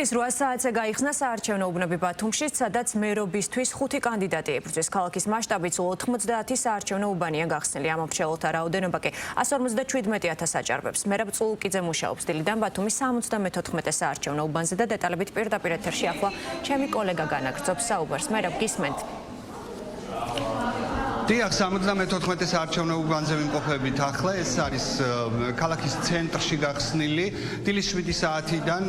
დღის 8 საათზე გაიხსნა საარჩევნო უბნები ბათუმში, სადაც მერობისთვის 5 კანდიდატი იბრძვის. ქალაქის მასშტაბით სულ 90 საარჩევნო უბანია გახსნილი. ამ მრჩეველთა რაოდენობა კი 157,000 აჭარბებს. მერაბ წულუკიძე მუშაობს დილიდან ბათუმის 74 საარჩევნო უბანზე და დეტალებით პირდაპირ ეთერში ახლა ჩემი კოლეგა განაგრძობს საუბარს. მერაბ, გისმენთ? დიახ, 74 საარჩევნო უბანზე ვიმყოფებით ახლა. ეს არის ქალაქის ცენტრში გახსნილი. დილის 7 საათიდან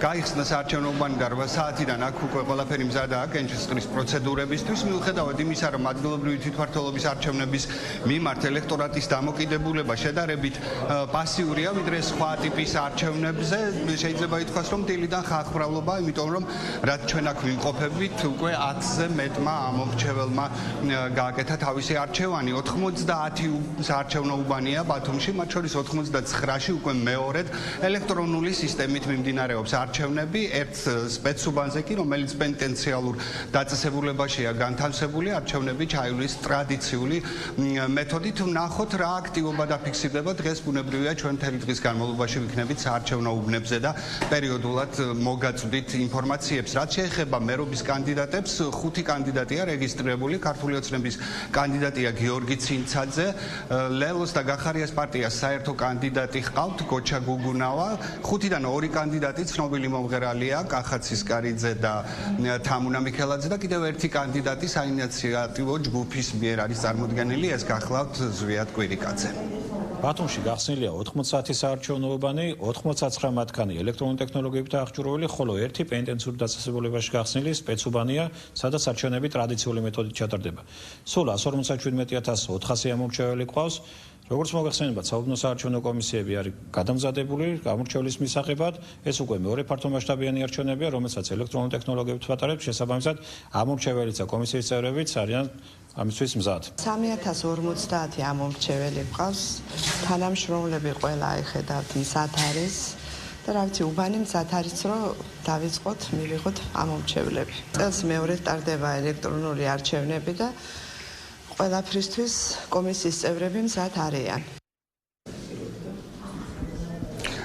გაიხსნა საარჩევნო უბანი და 8 საათიდან აქ უკვე ყველაფერი მზადაა კენჭისყრის პროცედურებისთვის. მიუხედავად იმისა, რომ ადგილობრივი თვითმმართველობის არჩევნების მიმართ ელექტორატის დამოკიდებულება შედარებით პასიურია, ვიდრე სხვა ტიპის არჩევნებზე, შეიძლება ითქვას, რომ დილიდან ხალხმრავლობა, იმიტომ რომ რაც ჩვენ აქ ვიმყოფებით, უკვე 10-ზე მეტმა ამომრჩეველმა გააკეთა თავისი არჩევანი. 90 საარჩევნო უბანია ბათუმში, მათ შორის 99-ში უკვე მეორედ ელექტრონული სისტემით მიმდინარეობს არჩევნები. ერთ სპეცუბანზე კი, რომელიც პენტენციალურ დაწესებულებაშია განთავსებული, არჩევნები ჩაივლის ტრადიციული მეთოდით. ვნახოთ რა აქტივობა დაფიქსირდება დღეს. ბუნებრივია, ჩვენ მთელი დღის განმავლობაში ვიქნებით საარჩევნო უბნებზე და პერიოდულად მოგაწვდით ინფორმაციებს. რაც შეეხება მერობის კანდიდატებს, 5 კანდიდატია რეგისტრირებული. ქართული ოცნების კანდიდატია გიორგი ცინცაძე, ლელოს და გახარიას პარტიას საერთო კანდიდატი ჰყავთ გოჩა გუგუნავა, 5-დან 2 კანდიდატი ცნობილი მომღერალია კახა ცისკარიძე და თამუნა მიქელაძე და კიდევ ერთი კანდიდატი საინიციატივო ჯგუფის მიერ არის წარმოდგენილი, ეს გახლავთ ზვიად კვირიკაძე. ბათუმში გახსნილია 90 საარჩევნო უბანი, 99 მათგანი ელექტრონული ტექნოლოგიებით აღჭურვილი, ხოლო ერთი პენტენციურ დაწესებულებაში გახსნილი სპეცუბანია, სადაც არჩევნები ტრადიციული მეთოდით ჩატარდება. სულ 157,400 ამომრჩეველი ყავს. როგორც მოგახსენებათ, საუბნო საარჩევნო კომისიები არის გადამზადებული გამორჩეულის მისაღებად. ეს უკვე მეორე ფართომასშტაბიანი არჩევნებია, რომელსაც ელექტრონული ტექნოლოგიებით ვატარებთ. შესაბამისად, ამომრჩეველიც და კომისიის წევრებიც არიან ამისთვის მზად. 3050 ამომრჩეველი ყავს. თანამშრომლები ყველა ეხედავთ მზად არის და რა ვიცი, უბანი მზად არის, რომ დავიწყოთ, მივიღოთ ამომრჩევლები. წელს მეორე ტარდება ელექტრონული არჩევნები და ყველაფრისთვის კომისიის წევრები მზად არიან.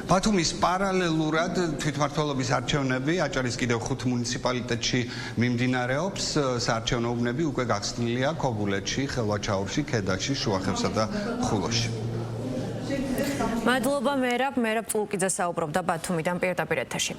ბათუმის პარალელურად თვითმმართველობის არჩევნები აჭარის კიდევ 5 მუნიციპალიტეტში მიმდინარეობს. საარჩევნო უბნები უკვე გახსნილია ქობულეთში, ხელვაჩაურში, ქედაკში, შუახევსა და ხულოში. მადლობა მერაბ წულუკიძე საუბრობდა ბათუმიდან პირდაპირ ეთერში.